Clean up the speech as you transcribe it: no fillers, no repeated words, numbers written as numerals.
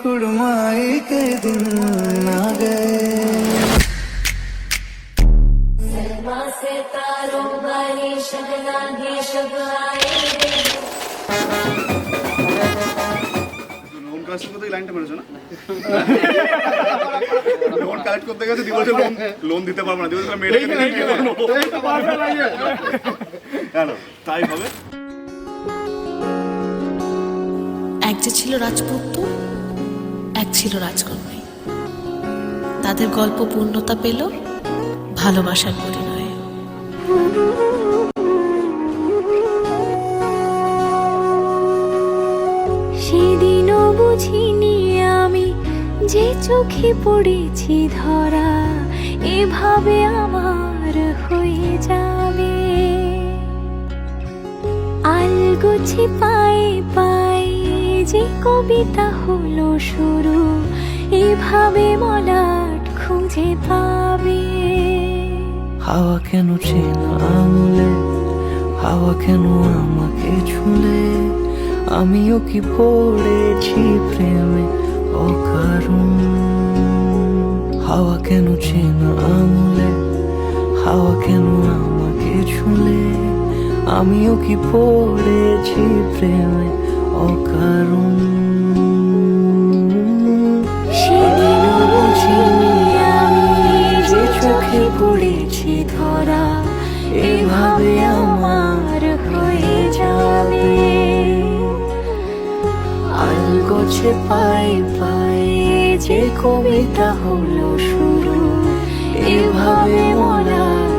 कुड़माई के दिन आ गए। से तारों वाली शगना भी शब आए লোন কালেকশন করতে লাইনটা মেরেছো না? লোন কালেক্ট করতে গেছে দিবসে লোন দিতে পারবো না, দিবসে মেয়েটাকে তাই হবে। এক যে ছিল রাজপুত্র, এক ছিল রাজকন্যা। তাদের গল্প পূর্ণতা পেল ভালোবাসার পরিণয়ে। সেদিনও বুঝিনি আমি যে চোখে পড়েছি ধরা এভাবে আমার হয়ে যাবে। আলগোছে পায়ে পায়ে যে কবিতা হলো শুরু এভাবে মলাট খুঁজে পাবে। হাওয়া কেন চেনা আঙুলে, হাওয়া কেন আমাকে ছুলে, আমিও কি পড়েছি প্রেমে অকারণ। হাওয়া কেন চেনা আঙুলে, হাওয়া কেন আমাকে ছুলে, আমিও কি পড়েছি প্রেমে অকারণ। সেদিনও বুঝিনি আমি যে চোখে পড়েছি ধরা এভাবে আমার হয়ে যাবে। আলগোছে পায়ে পায়ে যে কবিতা হলো শুরু এভাবে মলাট